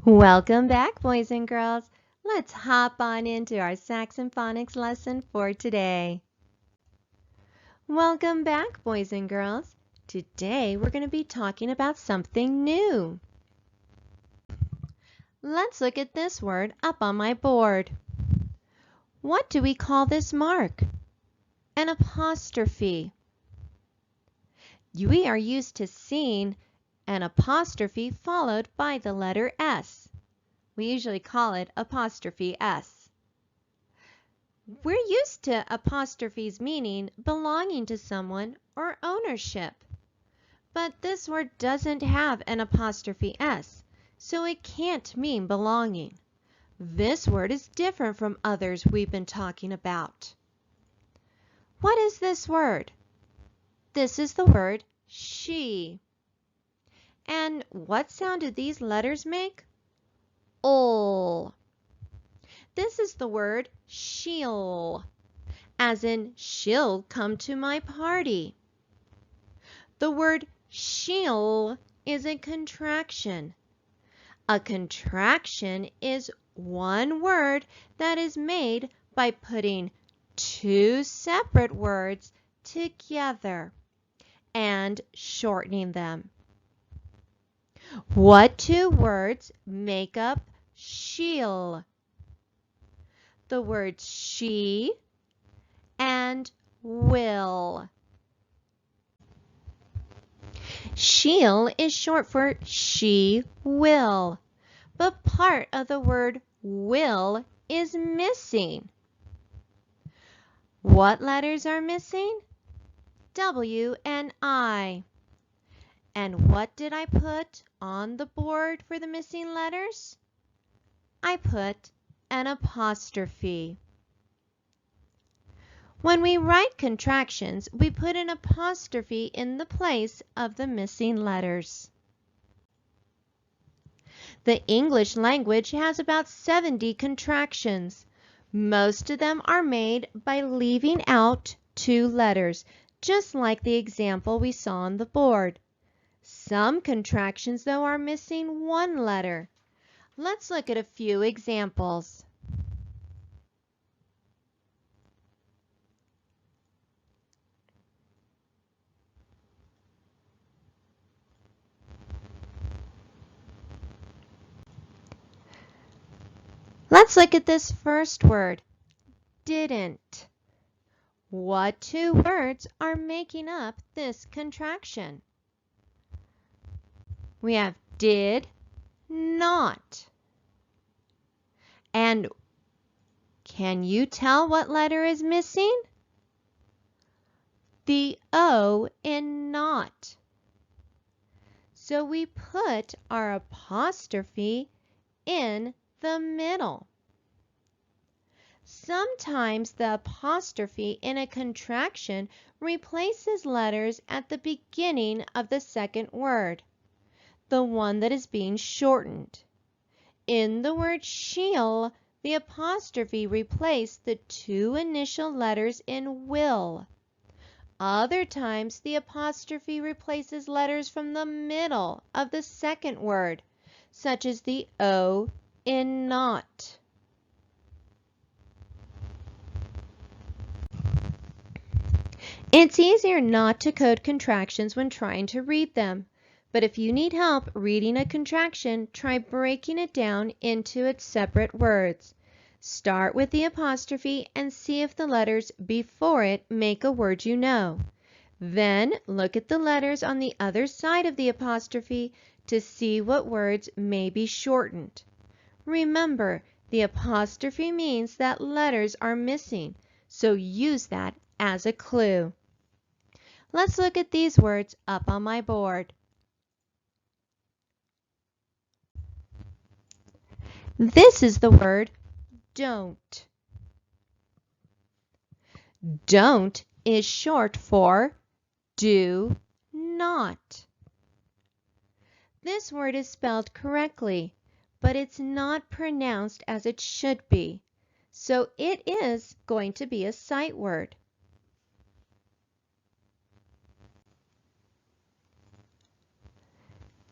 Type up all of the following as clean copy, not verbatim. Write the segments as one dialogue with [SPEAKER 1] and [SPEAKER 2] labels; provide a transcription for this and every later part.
[SPEAKER 1] Welcome back, boys and girls. Let's hop on into our Saxon Phonics lesson for today. Welcome back, boys and girls. Today we're going to be talking about something new. Let's look at this word up on my board. What do we call this mark? An apostrophe. We are used to seeing an apostrophe followed by the letter S. We usually call it apostrophe S. We're used to apostrophes meaning belonging to someone or ownership. But this word doesn't have an apostrophe S, so it can't mean belonging. This word is different from others we've been talking about. What is this word? This is the word she. And what sound do these letters make? Ol. This is the word she'll, as in she'll come to my party. The word she'll is a contraction. A contraction is one word that is made by putting two separate words together and shortening them. What two words make up she'll? The words she and will. She'll is short for she will, but part of the word will is missing. What letters are missing? W and I. And what did I put on the board for the missing letters? I put an apostrophe. When we write contractions, we put an apostrophe in the place of the missing letters. The English language has about 70 contractions. Most of them are made by leaving out two letters, just like the example we saw on the board. Some contractions, though, are missing one letter. Let's look at a few examples. Let's look at this first word, didn't. What two words are making up this contraction? We have did not. And can you tell what letter is missing? The O in not. So we put our apostrophe in the middle. Sometimes the apostrophe in a contraction replaces letters at the beginning of the second word, the one that is being shortened. In the word she'll, the apostrophe replaced the two initial letters in will. Other times, the apostrophe replaces letters from the middle of the second word, such as the O in not. It's easier not to code contractions when trying to read them. But if you need help reading a contraction, try breaking it down into its separate words. Start with the apostrophe and see if the letters before it make a word you know. Then look at the letters on the other side of the apostrophe to see what words may be shortened. Remember, the apostrophe means that letters are missing, so use that as a clue. Let's look at these words up on my board. This is the word don't. Don't is short for do not. This word is spelled correctly, but it's not pronounced as it should be, so it is going to be a sight word.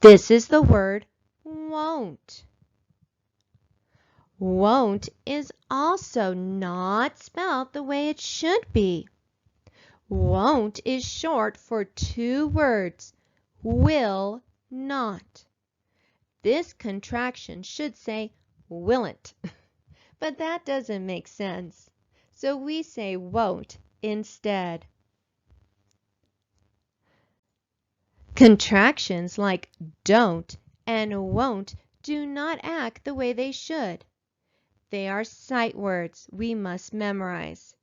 [SPEAKER 1] This is the word won't. Won't is also not spelled the way it should be. Won't is short for two words, will not. This contraction should say willn't, but that doesn't make sense. So we say won't instead. Contractions like don't and won't do not act the way they should. They are sight words we must memorize.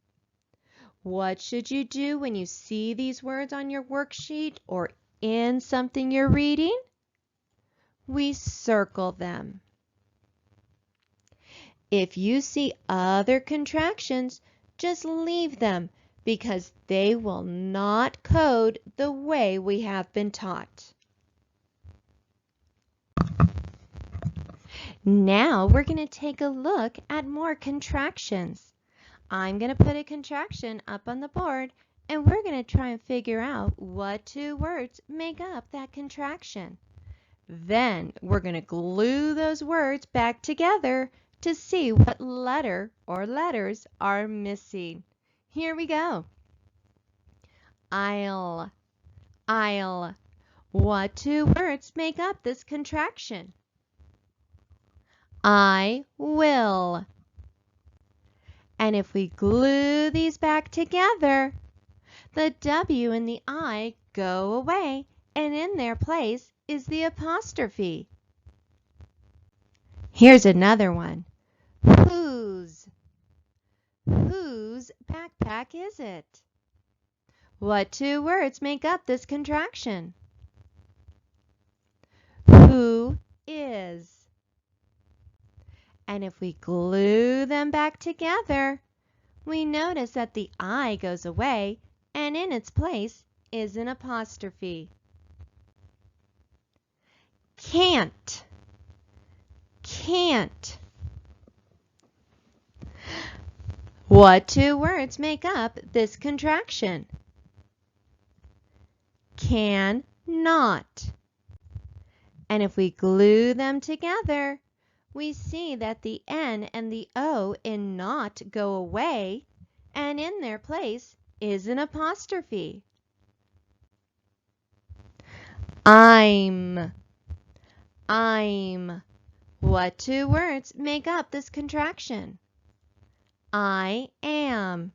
[SPEAKER 1] What should you do when you see these words on your worksheet or in something you're reading? We circle them. If you see other contractions, just leave them because they will not code the way we have been taught. Now we're going to take a look at more contractions. I'm going to put a contraction up on the board and we're going to try and figure out what two words make up that contraction. Then we're going to glue those words back together to see what letter or letters are missing. Here we go. I'll. What two words make up this contraction? I will. And if we glue these back together, the W and the I go away, and in their place is the apostrophe. Here's another one. Whose? Whose backpack is it? What two words make up this contraction? Who is? And if we glue them back together, we notice that the I goes away, and in its place is an apostrophe. Can't. Can't. What two words make up this contraction? Can not. And if we glue them together, we see that the N and the O in not go away, and in their place is an apostrophe. I'm. What two words make up this contraction? I am.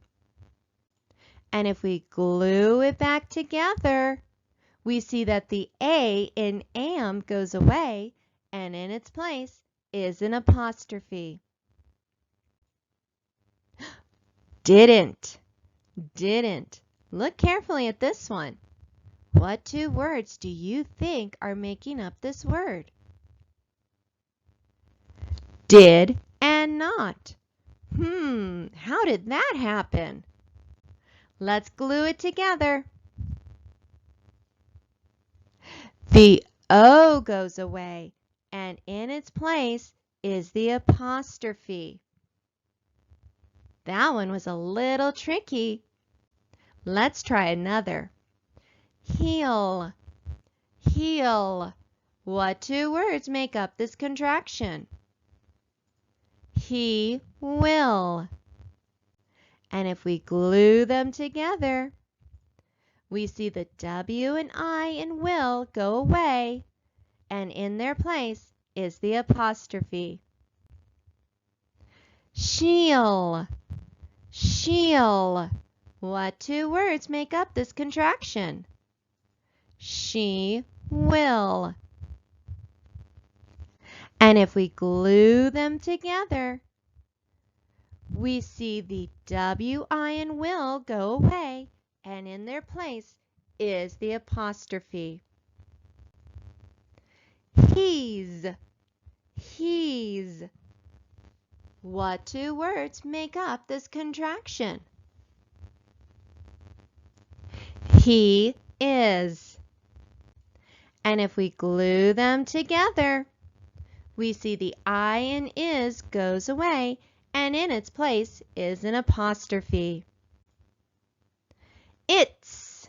[SPEAKER 1] And if we glue it back together, we see that the A in am goes away, and in its place is an apostrophe. Didn't. Look carefully at this one. What two words do you think are making up this word? Did and not. How did that happen? Let's glue it together. The O goes away, and in its place is the apostrophe. That one was a little tricky. Let's try another. Heal. What two words make up this contraction? He will. And if we glue them together, we see the W and I in will go away, and in their place is the apostrophe. She'll. What two words make up this contraction? She will. And if we glue them together, we see the W, I, and will go away, and in their place is the apostrophe. He's. What two words make up this contraction? He is. And if we glue them together, we see the I in is goes away, and in its place is an apostrophe. It's.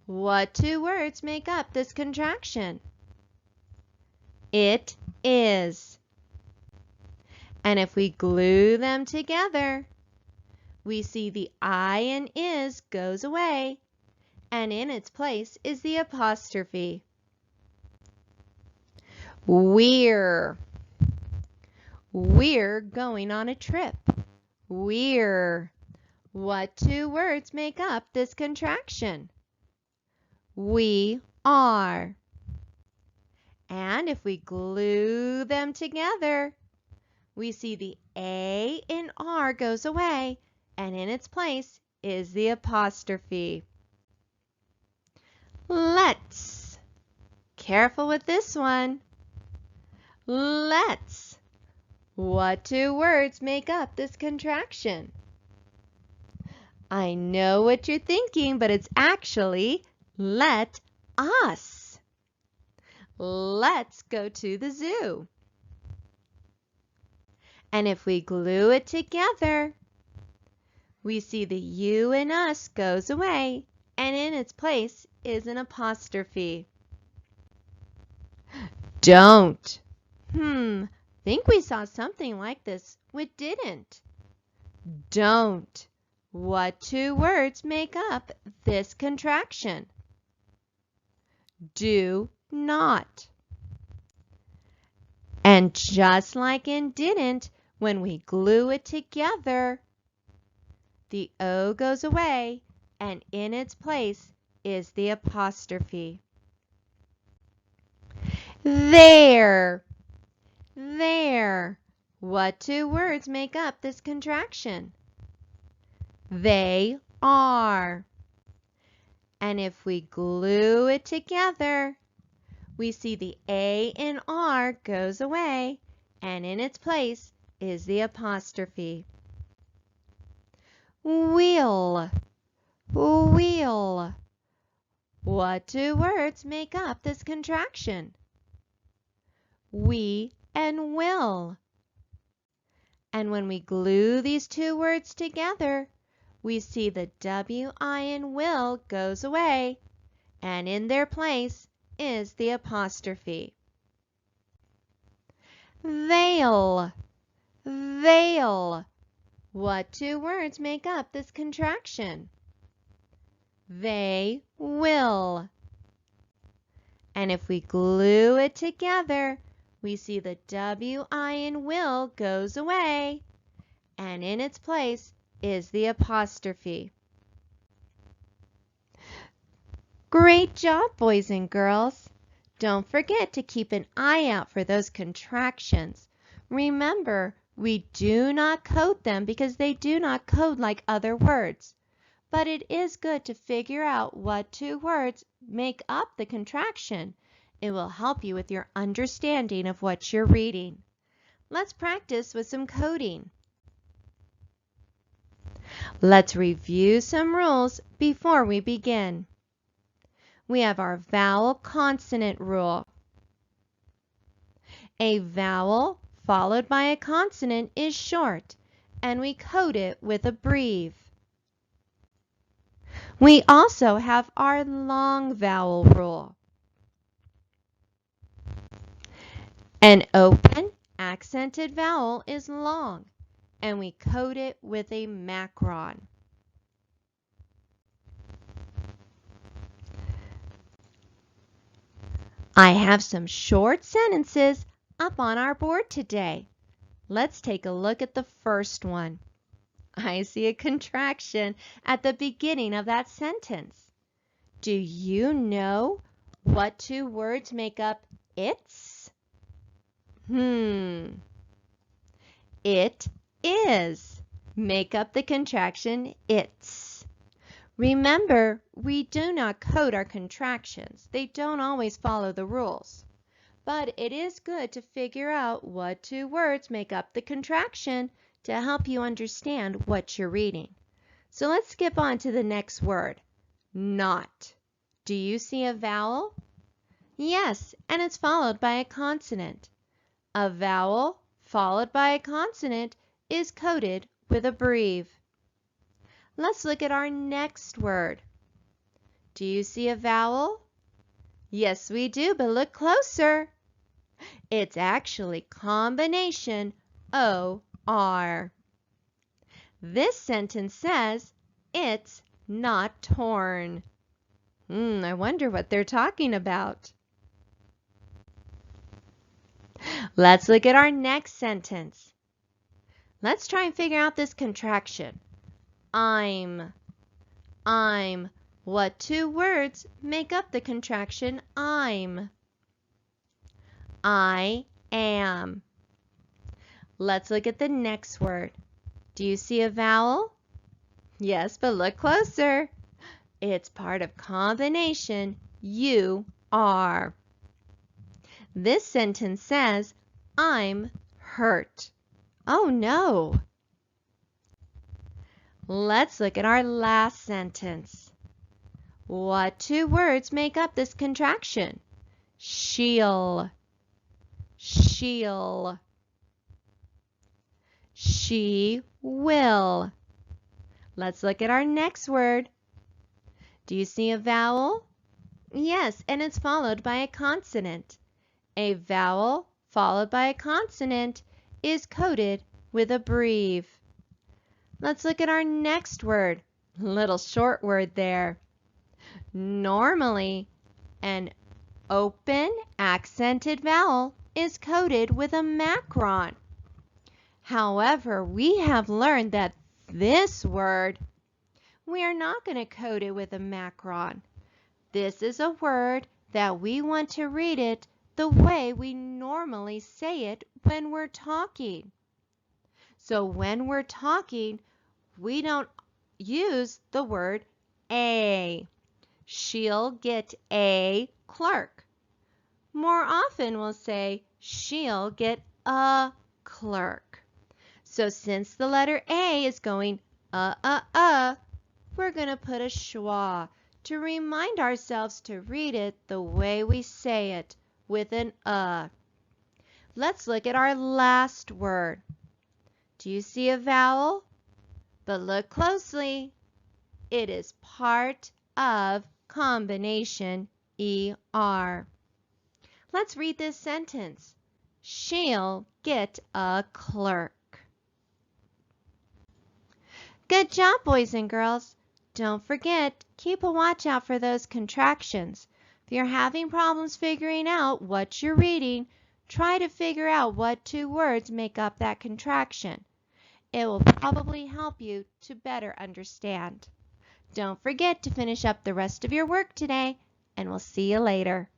[SPEAKER 1] What two words make up this contraction? It is. And if we glue them together, we see the I and is goes away, and in its place is the apostrophe. We're going on a trip. We're. What two words make up this contraction? We are. And if we glue them together, we see the A in R goes away, and in its place is the apostrophe. Let's. Careful with this one. Let's. What two words make up this contraction? I know what you're thinking, but it's actually let us. Let's go to the zoo. And if we glue it together, we see the you in us goes away, and in its place is an apostrophe. Don't. Think we saw something like this with didn't. Don't. What two words make up this contraction? Do not. And just like in didn't, when we glue it together, the O goes away, and in its place is the apostrophe. There. There. What two words make up this contraction? They are. And if we glue it together, we see the A in R goes away, and in its place is the apostrophe. Will. Will. What two words make up this contraction? We and will. And when we glue these two words together, we see the W-I in will goes away, and in their place is the apostrophe. They'll. They'll. What two words make up this contraction? They will. And if we glue it together, we see the W-I in will goes away, and in its place is the apostrophe. Great job, boys and girls. Don't forget to keep an eye out for those contractions. Remember, we do not code them because they do not code like other words. But it is good to figure out what two words make up the contraction. It will help you with your understanding of what you're reading. Let's practice with some coding. Let's review some rules before we begin. We have our vowel consonant rule. A vowel followed by a consonant is short, and we code it with a breve. We also have our long vowel rule. An open, accented vowel is long, and we code it with a macron. I have some short sentences up on our board today. Let's take a look at the first one. I see a contraction at the beginning of that sentence. Do you know what two words make up its? It is. Make up the contraction its. Remember, we do not code our contractions. They don't always follow the rules. But it is good to figure out what two words make up the contraction to help you understand what you're reading. So let's skip on to the next word, not. Do you see a vowel? Yes, and it's followed by a consonant. A vowel followed by a consonant is coded with a breve. Let's look at our next word. Do you see a vowel? Yes, we do, but look closer. It's actually combination O-R. This sentence says, it's not torn. I wonder what they're talking about. Let's look at our next sentence. Let's try and figure out this contraction. I'm. What two words make up the contraction I'm? I am. Let's look at the next word. Do you see a vowel? Yes, but look closer. It's part of combination you are. This sentence says, I'm hurt. Oh no! Let's look at our last sentence. What two words make up this contraction? She'll. She'll. She will. Let's look at our next word. Do you see a vowel? Yes, and it's followed by a consonant. A vowel followed by a consonant is coded with a breve. Let's look at our next word. Little short word there. Normally, an open accented vowel is coded with a macron. However, we have learned that this word, we are not going to code it with a macron. This is a word that we want to read it the way we normally say it when we're talking. So when we're talking, we don't use the word a. She'll get a clerk. More often we'll say she'll get a clerk. So since the letter A is going we're going to put a schwa to remind ourselves to read it the way we say it, with an Let's look at our last word. Do you see a vowel? But look closely. It is part of combination ER. Let's read this sentence. She'll get a clerk. Good job, boys and girls. Don't forget, keep a watch out for those contractions. If you're having problems figuring out what you're reading, try to figure out what two words make up that contraction. It will probably help you to better understand. Don't forget to finish up the rest of your work today, and we'll see you later.